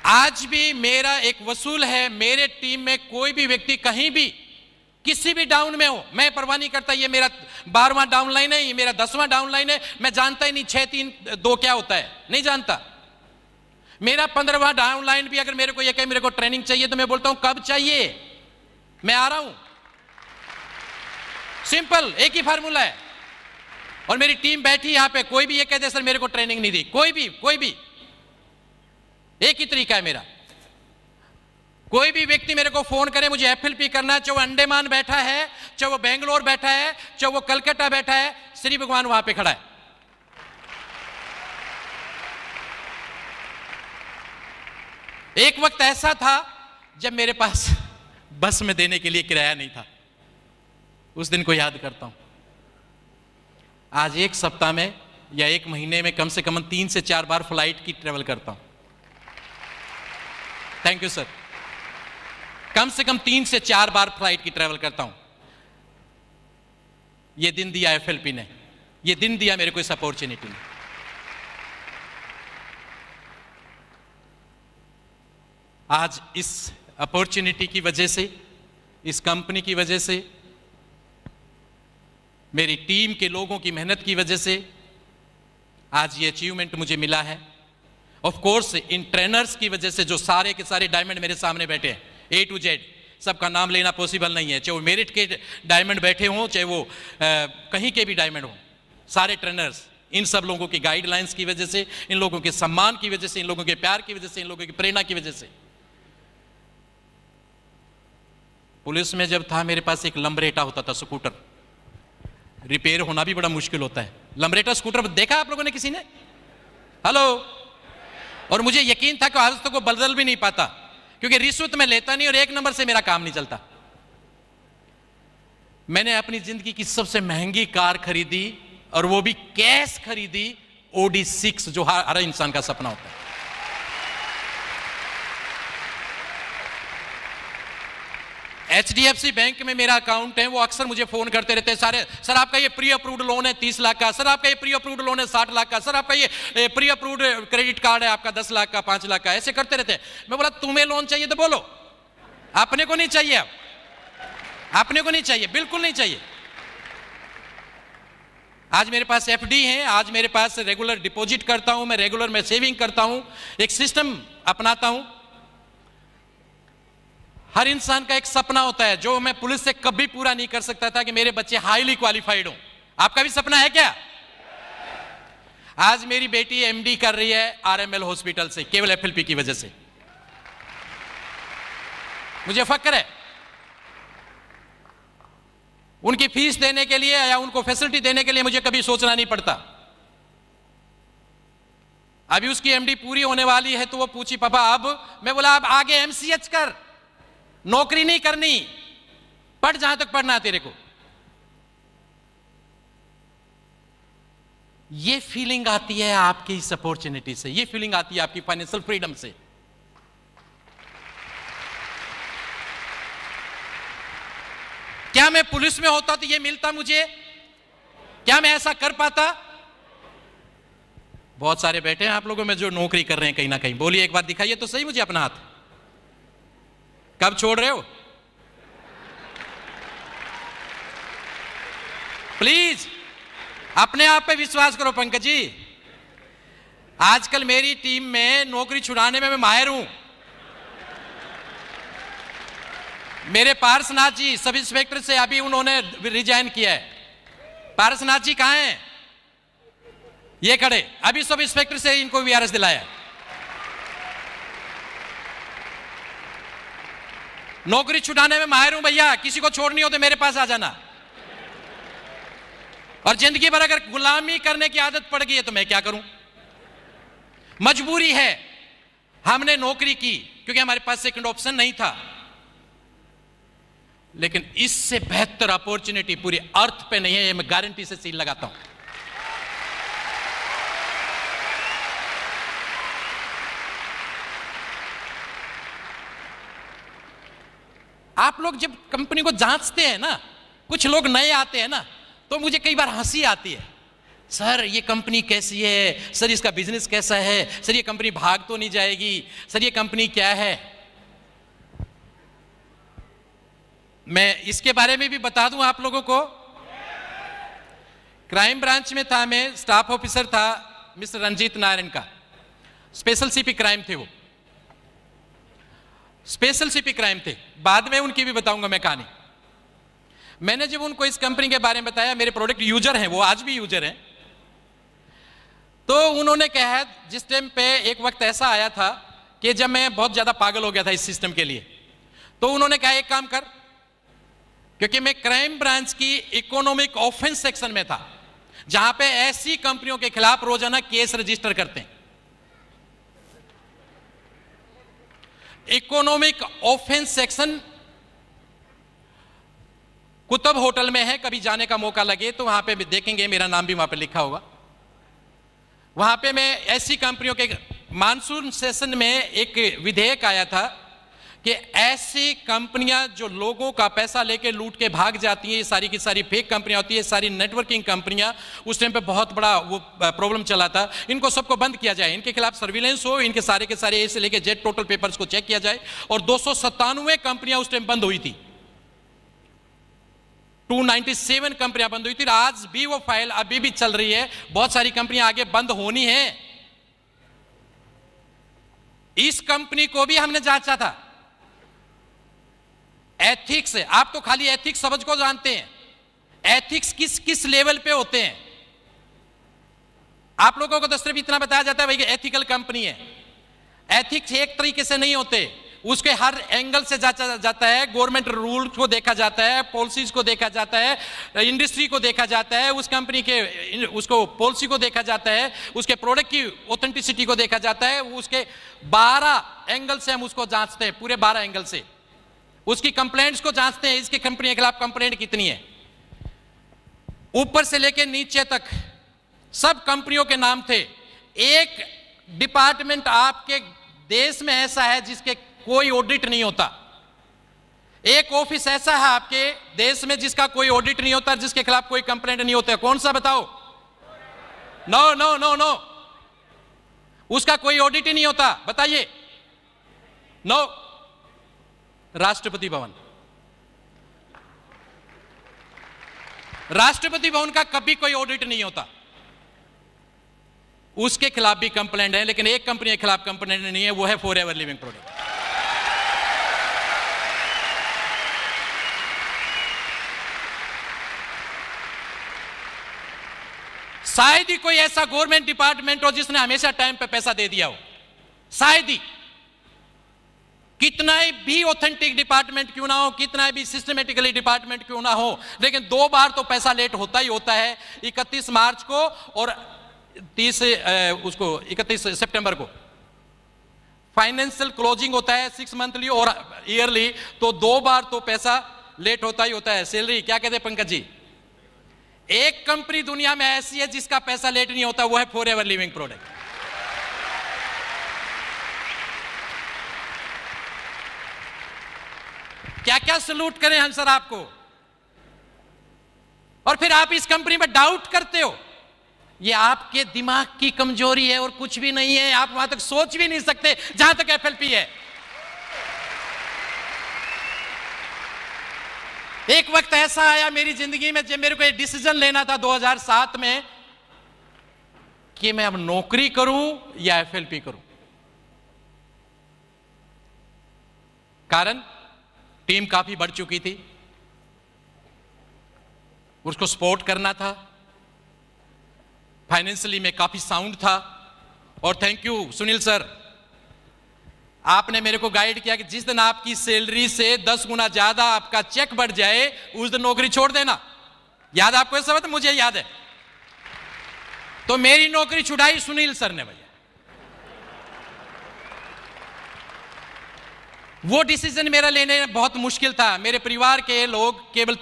आज भी मेरा एक वसूल है, मेरे टीम में कोई भी व्यक्ति कहीं भी किसी भी डाउन में हो, मैं परवाह नहीं करता ये मेरा 12वां डाउन लाइन है, ये मेरा 10वां डाउन लाइन है, मैं जानता ही नहीं 6 3 2 क्या होता है, नहीं जानता। मेरा 15वां डाउन लाइन भी अगर मेरे को ये कहे मेरे को ट्रेनिंग चाहिए तो मैं बोलता हूं कब चाहिए, मैं आ रहा हूं। सिंपल, एक ही फार्मूला है। और मेरी टीम बैठी यहां पे, कोई भी ये कहते सर मेरे को ट्रेनिंग नहीं दी, कोई भी, एक ही तरीका है मेरा। कोई भी व्यक्ति मेरे को फोन करे मुझे एफएलपी करना है, चाहे वो अंडमान बैठा है, चाहे वो बेंगलोर बैठा है, चाहे वो कलकत्ता बैठा है, श्री भगवान वहां पे खड़ा है। एक वक्त ऐसा था जब मेरे पास बस में देने के लिए किराया नहीं था, उस दिन को याद करता हूं। आज एक सप्ताह में या एक महीने में कम से कम 3 से 4 बार फ्लाइट की ट्रेवल करता हूं। Thank you sir. कम से कम 3 से 4 बार फ्लाइट की ट्रेवल करता हूं। यह दिन दिया एफएलपी ने, यह दिन दिया मेरे को इस अपॉर्चुनिटी ने। आज इस अपॉर्चुनिटी की वजह से, इस कंपनी की वजह से, मेरी टीम के लोगों की मेहनत की वजह से आज ये अचीवमेंट मुझे मिला है। ऑफ कोर्स इन ट्रेनर्स की वजह से, जो सारे के सारे डायमंड मेरे सामने बैठे हैं, A to Z, सबका नाम लेना पॉसिबल नहीं है, चाहे वो मेरिट के डायमंड बैठे हों, चाहे वो कहीं के भी डायमंड हों, सारे ट्रेनर्स, इन सब लोगों की गाइडलाइंस की वजह से, इन लोगों के सम्मान की वजह से, इन लोगों के प्यार की वजह से, इन लोगों की प्रेरणा की वजह से। पुलिस में जब था मेरे पास एक लंबरेटा होता था, स्कूटर, रिपेयर होना भी बड़ा मुश्किल होता है। लंबरेटा स्कूटर देखा आप लोगों ने किसी ने? हेलो। और मुझे यकीन था कि आज तक वो बदल भी नहीं पाता, क्योंकि रिश्वत में लेता नहीं और 1 नंबर से मेरा काम नहीं चलता। मैंने अपनी जिंदगी की सबसे महंगी कार खरीदी, और वो भी कैश खरीदी, Audi 6, जो हर इंसान का सपना होता है। HDFC बैंक में मेरा अकाउंट है, वो अक्सर मुझे फोन करते रहते हैं, सारे सर आपका ये प्री अप्रूव्ड लोन है 30 लाख का, सर आपका ये प्री अप्रूव्ड लोन है 60 लाख का, सर आपका ये प्री अप्रूव्ड क्रेडिट कार्ड है आपका 10 लाख का, 5 लाख का, ऐसे करते रहते हैं। मैं बोला तुम्हें लोन चाहिए तो बोलो, अपने को नहीं चाहिए, अपने को नहीं चाहिए, बिल्कुल नहीं चाहिए। आज मेरे पास FD है, आज मेरे पास रेगुलर डिपॉजिट करता हूं मैं, रेगुलर मैं सेविंग करता हूं, एक सिस्टम अपनाता हूं। हर इंसान का एक सपना होता है जो मैं पुलिस से कभी पूरा नहीं कर सकता था, कि मेरे बच्चे हाईली क्वालिफाइड हों। आपका भी सपना है क्या? आज मेरी बेटी MD कर रही है RML हॉस्पिटल से, केवल FLP की वजह से। मुझे फक्र है। उनकी फीस देने के लिए या उनको फैसिलिटी देने के लिए मुझे कभी सोचना नहीं पड़ता। अभी उसकी MD पूरी होने वाली है तो वो पूछी पापा अब? मैं बोला अब आगे MCH कर, नौकरी नहीं करनी, पढ़ जहां तक पढ़ना है तेरे को। ये फीलिंग आती है आपकी इस अपॉर्चुनिटी से, ये फीलिंग आती है आपकी फाइनेंशियल फ्रीडम से। क्या मैं पुलिस में होता तो ये मिलता मुझे? क्या मैं ऐसा कर पाता? बहुत सारे बैठे हैं आप लोगों में जो नौकरी कर रहे हैं कहीं ना कहीं। बोलिए एक बार, दिखाइए तो सही मुझे अपना हाथ। कब छोड़ रहे हो? प्लीज अपने आप पे विश्वास करो पंकज जी। आजकल मेरी टीम में नौकरी छुड़ाने में मैं माहिर हूं। मेरे पारसनाथ जी सब इंस्पेक्टर से अभी उन्होंने रिजाइन किया है। पारसनाथ जी कहां हैं? ये खड़े। अभी सब इंस्पेक्टर से इनको वीआरएस दिलाया। नौकरी छुड़ाने में माहिर हूं भैया, किसी को छोड़नी हो तो मेरे पास आ जाना। और जिंदगी भर अगर गुलामी करने की आदत पड़ गई है तो मैं क्या करूं? मजबूरी है। हमने नौकरी की क्योंकि हमारे पास सेकंड ऑप्शन नहीं था, लेकिन इससे बेहतर अपॉर्चुनिटी पूरी अर्थ पे नहीं है, ये मैं गारंटी से सील लगाता हूं। आप लोग जब कंपनी को जांचते हैं ना, कुछ लोग नए आते हैं ना, तो मुझे कई बार हंसी आती है। सर ये कंपनी कैसी है, सर इसका बिजनेस कैसा है, सर ये कंपनी भाग तो नहीं जाएगी, सर ये कंपनी क्या है। मैं इसके बारे में भी बता दूं आप लोगों को। क्राइम ब्रांच में था, मैं स्टाफ ऑफिसर था मिस्टर रंजीत नारायण का। स्पेशल सीपी क्राइम थे वो, स्पेशल सीपी क्राइम थे। बाद में उनकी भी बताऊंगा मैं कहानी। मैंने जब उनको इस कंपनी के बारे में बताया, मेरे प्रोडक्ट यूजर हैं वो, आज भी यूजर हैं, तो उन्होंने कहा, जिस टाइम पे एक वक्त ऐसा आया था कि जब मैं बहुत ज्यादा पागल हो गया था इस सिस्टम के लिए, तो उन्होंने कहा एक काम कर, क्योंकि मैं क्राइम ब्रांच की इकोनॉमिक ऑफेंस सेक्शन में था, जहां पे ऐसी कंपनियों के खिलाफ रोजाना केस रजिस्टर करते हैं। Economic offence section Qutub hotel में है, कभी जाने का मौका लगे तो वहां पे भी देखेंगे, मेरा नाम भी वहां पे लिखा होगा। वहां पे मैं ऐसी कंपनियों के मानसून सेशन में एक विधेयक आया था कि ऐसी कंपनियां जो लोगों का पैसा लेके लूट के भाग जाती हैं, ये सारी की सारी फेक कंपनियां होती है, सारी नेटवर्किंग कंपनियां, उस टाइम पे बहुत बड़ा वो प्रॉब्लम चला था, इनको सबको बंद किया जाए, इनके खिलाफ सर्विलेंस हो, इनके सारे के सारे ए से लेके जेड टोटल पेपर्स को चेक किया जाए। और 297 कंपनियां उस टाइम बंद हुई थी, 297 कंपनियां बंद हुई थी। आज भी वो फाइल अभी भी चल रही है, बहुत सारी कंपनियां आगे बंद होनी है। इस कंपनी को भी हमने जांचा था। एथिक्स, आप तो खाली एथिक्स समझ को जानते हैं, एथिक्स किस किस लेवल पे होते हैं। आप लोगों को तो सिर्फ इतना बताया जाता है भाई कि एथिकल कंपनी है। एथिक्स एक तरीके से नहीं होते, उसके हर एंगल से जांचा जाता है। गवर्नमेंट रूल को देखा जाता है, पॉलिसीज को देखा जाता है, इंडस्ट्री को देखा जाता है, उस कंपनी के उसको पॉलिसी को देखा जाता है, उसके प्रोडक्ट की ऑथेंटिसिटी को देखा जाता है। उसके 12 एंगल से हम उसको जांचते हैं, पूरे 12 एंगल से उसकी कंप्लेंट्स को जांचते हैं। इसकी कंपनी के खिलाफ कंप्लेंट कितनी है, ऊपर से लेकर नीचे तक सब कंपनियों के नाम थे। एक डिपार्टमेंट आपके देश में ऐसा है जिसके कोई ऑडिट नहीं होता। एक ऑफिस ऐसा है आपके देश में जिसका कोई ऑडिट नहीं होता, जिसके खिलाफ कोई कंप्लेंट नहीं होता। कौन सा बताओ? नो नो नो नो, उसका कोई ऑडिट ही नहीं होता। बताइए। नो, राष्ट्रपति भवन। राष्ट्रपति भवन का कभी कोई ऑडिट नहीं होता, उसके खिलाफ भी कंप्लेंट है। लेकिन एक कंपनी के खिलाफ कंप्लेंट नहीं है, वो है फॉरएवर लिविंग प्रोडक्ट। शायद ही कोई ऐसा गवर्नमेंट डिपार्टमेंट हो जिसने हमेशा टाइम पे पैसा दे दिया हो, शायद ही। कितना भी ऑथेंटिक डिपार्टमेंट क्यों ना हो, कितना भी सिस्टमेटिकली डिपार्टमेंट क्यों ना हो, लेकिन 2 बार तो पैसा लेट होता ही होता है। 31 मार्च को और 31 सितंबर को फाइनेंशियल क्लोजिंग होता है, 6 मंथली और ईयरली, तो 2 बार तो पैसा लेट होता ही होता है। सैलरी क्या कहते हैं पंकज जी? एक कंपनी दुनिया में ऐसी है जिसका पैसा लेट नहीं होता, वो है फॉरएवर लिविंग प्रोडक्ट। क्या क्या सलूट करें हम सर आपको। और फिर आप इस कंपनी में डाउट करते हो, ये आपके दिमाग की कमजोरी है और कुछ भी नहीं है। आप वहां तक सोच भी नहीं सकते जहां तक एफएलपी है। एक वक्त ऐसा आया मेरी जिंदगी में जब मेरे को एक डिसीजन लेना था 2007 में कि मैं अब नौकरी करूं या एफएलपी करूं। कारण टीम काफी बढ़ चुकी थी, उसको सपोर्ट करना था, फाइनेंशियली में काफी साउंड था। और थैंक यू सुनील सर, आपने मेरे को गाइड किया कि जिस दिन आपकी सैलरी से 10 गुना ज्यादा आपका चेक बढ़ जाए उस दिन नौकरी छोड़ देना। याद आपको ऐसा बात? मुझे याद है। तो मेरी नौकरी छुड़ाई सुनील सर ने भैया। वो डिसीजन मेरा लेने में बहुत मुश्किल था। मेरे परिवार के लोग केवल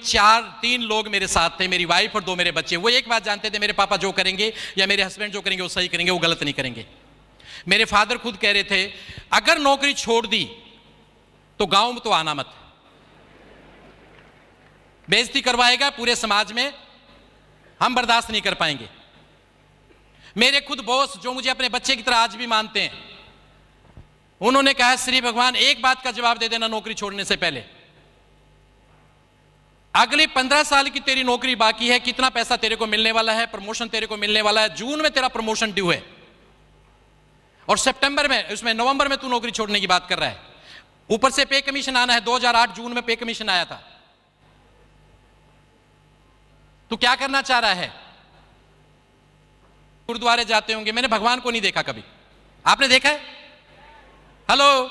3 लोग मेरे साथ थे, मेरी वाइफ और 2 मेरे बच्चे। वो एक बात जानते थे, मेरे पापा जो करेंगे या मेरे हस्बैंड जो करेंगे वो सही करेंगे, वो गलत नहीं करेंगे। मेरे फादर खुद कह रहे थे अगर नौकरी छोड़ दी तो गांव में तो आना मत, बेइज्जती करवाएगा पूरे समाज में, हम बर्दाश्त नहीं कर पाएंगे। मेरे खुद बॉस जो मुझे अपने बच्चे की तरह आज भी मानते हैं, उन्होंने कहा श्री भगवान एक बात का जवाब दे देना नौकरी छोड़ने से पहले, अगली 15 साल की तेरी नौकरी बाकी है, कितना पैसा तेरे को मिलने वाला है, प्रमोशन तेरे को मिलने वाला है, जून में तेरा प्रमोशन ड्यू है और सितंबर में उसमें नवंबर में तू नौकरी छोड़ने की बात कर रहा है। ऊपर से पे कमीशन आना है, 2008 जून में पे कमीशन आया था। तू क्या करना चाह रहा है? गुरुद्वारे जाते होंगे, मैंने भगवान को नहीं देखा कभी, आपने देखा है? हेलो,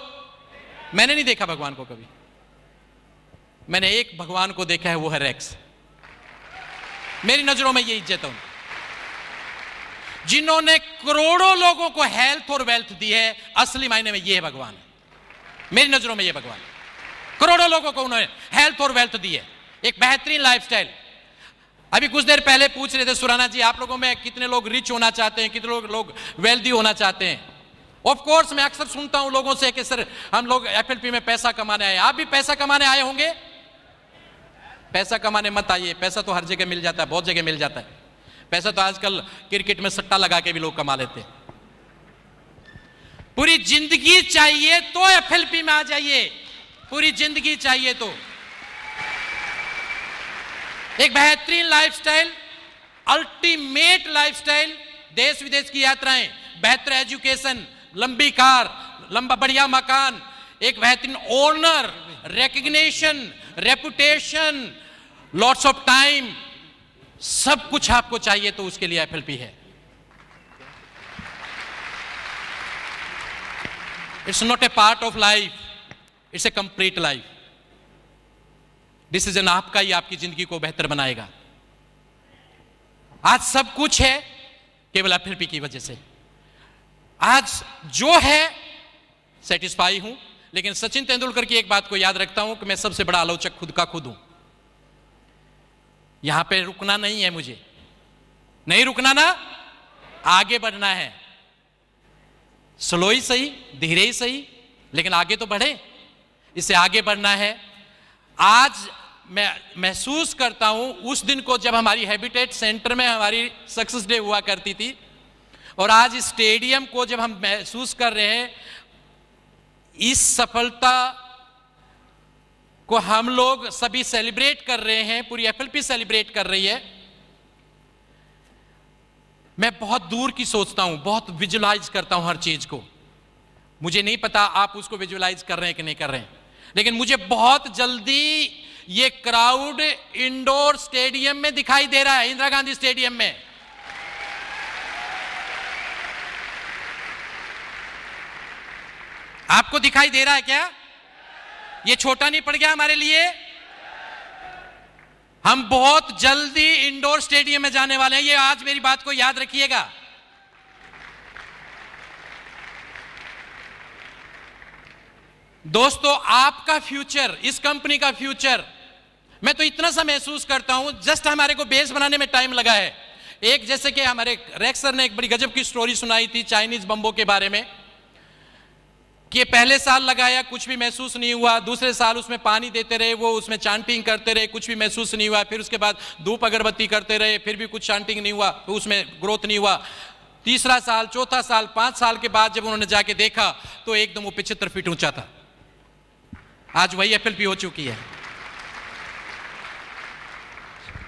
मैंने नहीं देखा भगवान को कभी। मैंने एक भगवान को देखा है, वो है रेक्स। मेरी नजरों में ये इज्जत है उनकी, जिन्होंने करोड़ों लोगों को हेल्थ और वेल्थ दी है। असली मायने में ये है भगवान, मेरी नजरों में ये भगवान। करोड़ों लोगों को उन्होंने हेल्थ और वेल्थ दी है, एक बेहतरीन लाइफस्टाइल। अभी कुछ देर पहले पूछ रहे थे सुराना जी, आप लोगों में कितने लोग रिच होना चाहते हैं, कितने लोग वेल्दी होना चाहते हैं? ऑफ कोर्स मैं अक्सर सुनता हूं लोगों से कि सर हम लोग एफएलपी में पैसा कमाने आए। आप भी पैसा कमाने आए होंगे? पैसा कमाने मत आइए, पैसा तो हर जगह मिल जाता है, बहुत जगह मिल जाता है। पैसा तो आजकल क्रिकेट में सट्टा लगा के भी लोग कमा लेते हैं। पूरी जिंदगी चाहिए तो एफएलपी में आ जाइए, पूरी जिंदगी चाहिए तो। एक बेहतरीन लाइफस्टाइल, अल्टीमेट लाइफस्टाइल, देश विदेश की यात्राएं, बेहतर एजुकेशन, लंबी कार, लंबा बढ़िया मकान, एक बेहतरीन owner, recognition, reputation, lots of time, सब कुछ आपको चाहिए तो उसके लिए एफएलपी है। It's not a part of life, it's a complete life. Decision आपका ही आपकी जिंदगी को बेहतर बनाएगा। आज सब कुछ है केवल एफएलपी की वजह से। आज जो है सेटिस्फाई हूं, लेकिन सचिन तेंदुलकर की एक बात को याद रखता हूं कि मैं सबसे बड़ा आलोचक खुद का खुद हूं। यहां पे रुकना नहीं है, मुझे नहीं रुकना ना, आगे बढ़ना है। स्लो ही सही, धीरे ही सही, लेकिन आगे तो बढ़े, इससे आगे बढ़ना है। आज मैं महसूस करता हूं उस दिन को जब हमारी हैबिटेट सेंटर में हमारी सक्सेस डे हुआ करती थी, और आज इस स्टेडियम को जब हम महसूस कर रहे हैं, इस सफलता को हम लोग सभी सेलिब्रेट कर रहे हैं, पूरी एफएलपी सेलिब्रेट कर रही है। मैं बहुत दूर की सोचता हूं, बहुत विजुलाइज करता हूं हर चीज को। मुझे नहीं पता आप उसको विजुलाइज कर रहे हैं कि नहीं कर रहे हैं, लेकिन मुझे बहुत जल्दी ये क्राउड इंडोर स्टेडियम में दिखाई दे रहा है, इंदिरा गांधी स्टेडियम में। आपको दिखाई दे रहा है क्या? ये छोटा नहीं पड़ गया हमारे लिए? हम बहुत जल्दी इंडोर स्टेडियम में जाने वाले हैं, ये आज मेरी बात को याद रखिएगा। दोस्तों, आपका फ्यूचर, इस कंपनी का फ्यूचर, मैं तो इतना सा महसूस करता हूं, जस्ट हमारे को बेस बनाने में टाइम लगा है। एक जैसे कि हमारे रेक्स सर ने एक बड़ी गजब की स्टोरी सुनाई थी चाइनीज बम्बों के बारे में, कि पहले साल लगाया कुछ भी महसूस नहीं हुआ, दूसरे साल उसमें पानी देते रहे, वो उसमें चांटिंग करते रहे, कुछ भी महसूस नहीं हुआ, फिर उसके बाद धूप अगरबत्ती करते रहे, फिर भी कुछ चांटिंग नहीं हुआ, तो उसमें ग्रोथ नहीं हुआ। तीसरा साल, चौथा साल, 5 साल के बाद जब उन्होंने जाके देखा तो एकदम वो 75 फीट ऊंचा था। आज वही एफएलपी हो चुकी है।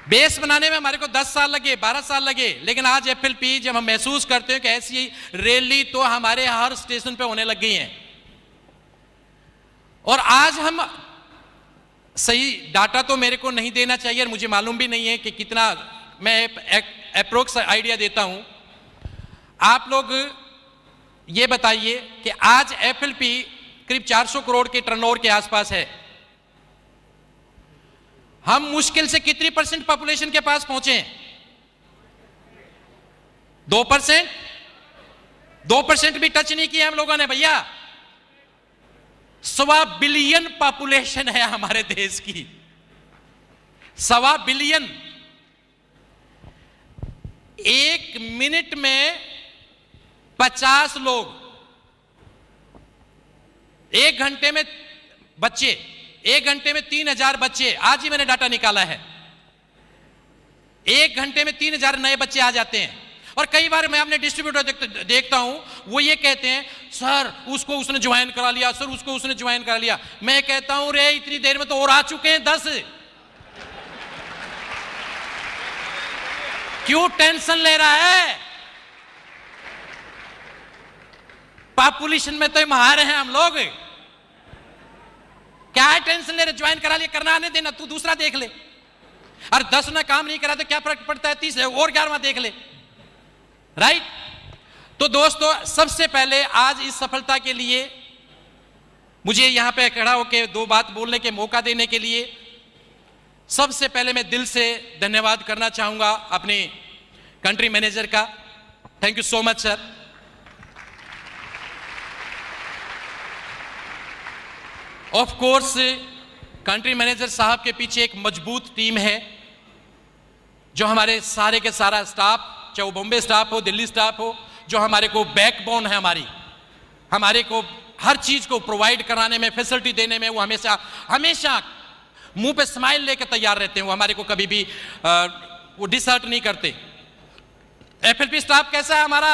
बेस बनाने में हमारे को 10 साल लगे, 12 साल लगे, लेकिन आज FLP जब हम महसूस करते हैं कि ऐसी रैली तो हमारे हर स्टेशन पे होने लग गई है। और आज हम, सही डाटा तो मेरे को नहीं देना चाहिए और मुझे मालूम भी नहीं है कि कितना, मैं अप्रोक्स आइडिया देता हूं। आप लोग ये बताइए कि आज FLP करीब 400 करोड़ के टर्नओवर के आसपास है। हम मुश्किल से कितनी % पॉपुलेशन के पास पहुंचे? 2%? 2% भी टच नहीं किया हम लोगों ने भैया। 1.25 बिलियन पॉपुलेशन है हमारे देश की, 1.25 बिलियन। 1 मिनट में 50 लोग, 1 घंटे में बच्चे, 1 घंटे में 3000 बच्चे, आज ही मैंने डाटा निकाला है, 1 घंटे में 3000 नए बच्चे आ जाते हैं। और कई बार मैं अपने डिस्ट्रीब्यूटर देखता हूं, वो ये कहते हैं सर उसको उसने ज्वाइन करा लिया, सर उसको उसने ज्वाइन करा लिया। मैं कहता हूं रे इतनी देर में तो और आ चुके हैं 10। क्यों टेंशन ले रहा है? पॉपुलेशन में तो महार हैं हम लोग, क्या है टेंशन ले रहे? ज्वाइन करा लिया, करना आने देना, तू दूसरा देख ले। और 10 ने काम नहीं करा तो क्या फर्क पड़ता है, 30 और 11वां देख ले, राइट? तो दोस्तों, सबसे पहले आज इस सफलता के लिए मुझे यहां पे खड़ा होकर 2 बात बोलने के मौका देने के लिए सबसे पहले मैं दिल से धन्यवाद करना चाहूंगा अपने कंट्री मैनेजर का। Thank you so much sir. Of course country manager साहब के पीछे एक मजबूत टीम है, जो हमारे सारे के सारा स्टाफ, चाहे वो बॉम्बे स्टाफ हो, दिल्ली स्टाफ हो, जो हमारे को बैकबोन है, हमारे को हर चीज को प्रोवाइड कराने में, फैसिलिटी देने में वो हमेशा मुंह पे स्माइल लेकर तैयार रहते हैं। वो हमारे को कभी भी वो डिसहर्ट नहीं करते। FLP स्टाफ कैसा है हमारा?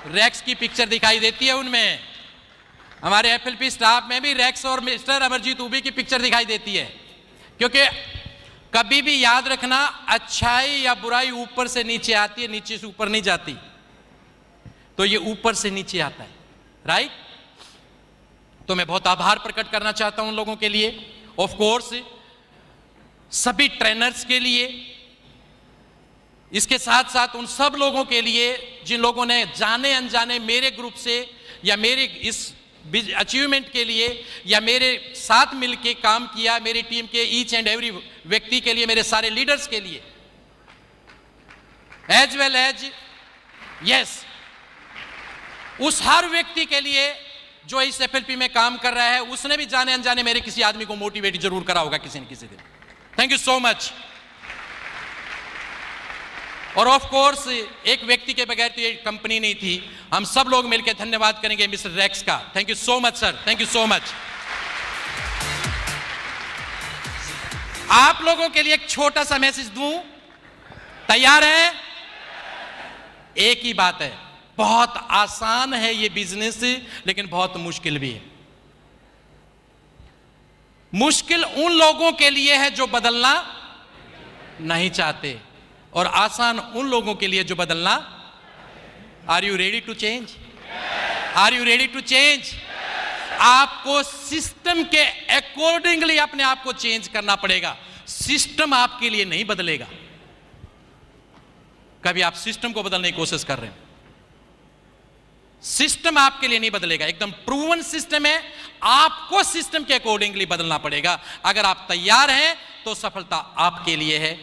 रैक्स की पिक्चर दिखाई देती है उनमें। हमारे FLP स्टाफ में भी रैक्स और मिस्टर अमरजीत उबी की पिक्चर दिखाई देती है। क्योंकि कभी भी याद रखना, अच्छाई या बुराई ऊपर से नीचे आती है, नीचे से ऊपर नहीं जाती। तो ये ऊपर से नीचे आता है, राइट? तो मैं बहुत आभार प्रकट करना चाहता हूं उन लोगों के लिए, ऑफ कोर्स सभी ट्रेनर्स के लिए, इसके साथ साथ उन सब लोगों के लिए जिन लोगों ने जाने अनजाने मेरे ग्रुप से या मेरे इस अचीवमेंट के लिए या मेरे साथ मिलके काम किया, मेरी टीम के ईच एंड एवरी व्यक्ति के लिए, मेरे सारे लीडर्स के लिए, एज वेल एज यस उस हर व्यक्ति के लिए जो इस FLP में काम कर रहा है, उसने भी जाने अनजाने मेरे किसी आदमी को मोटिवेट जरूर करा होगा किसी न किसी दिन। Thank you so much. और ऑफ कोर्स एक व्यक्ति के बगैर तो ये कंपनी नहीं थी। हम सब लोग मिलकर धन्यवाद करेंगे मिस्टर रैक्स का। Thank you so much sir, thank you so much. आप लोगों के लिए एक छोटा सा मैसेज दूं, तैयार है? एक ही बात है, बहुत आसान है ये बिजनेस, लेकिन बहुत मुश्किल भी है। मुश्किल उन लोगों के लिए है जो बदलना नहीं चाहते, और आसान उन लोगों के लिए जो बदलना। Are you ready to change? Are you ready to change? आपको सिस्टम के अकॉर्डिंगली अपने आप को चेंज करना पड़ेगा। सिस्टम आपके लिए नहीं बदलेगा। कभी आप सिस्टम को बदलने की कोशिश कर रहे हैं, सिस्टम आपके लिए नहीं बदलेगा। एकदम प्रूवन सिस्टम है, आपको सिस्टम के अकॉर्डिंगली बदलना पड़ेगा। अगर आप तैयार हैं तो सफलता आपके लिए है,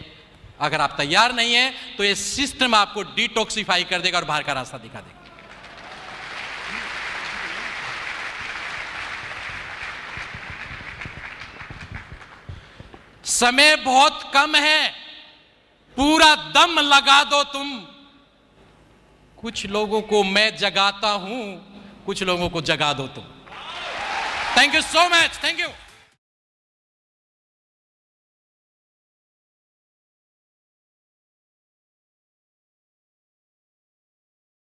अगर आप तैयार नहीं हैं तो ये सिस्टम आपको डिटॉक्सिफाई कर देगा और बाहर का रास्ता दिखा देगा। समय बहुत कम है, पूरा दम लगा दो तुम। कुछ लोगों को मैं जगाता हूं, कुछ लोगों को जगा दो तुम। Thank you so much, thank you.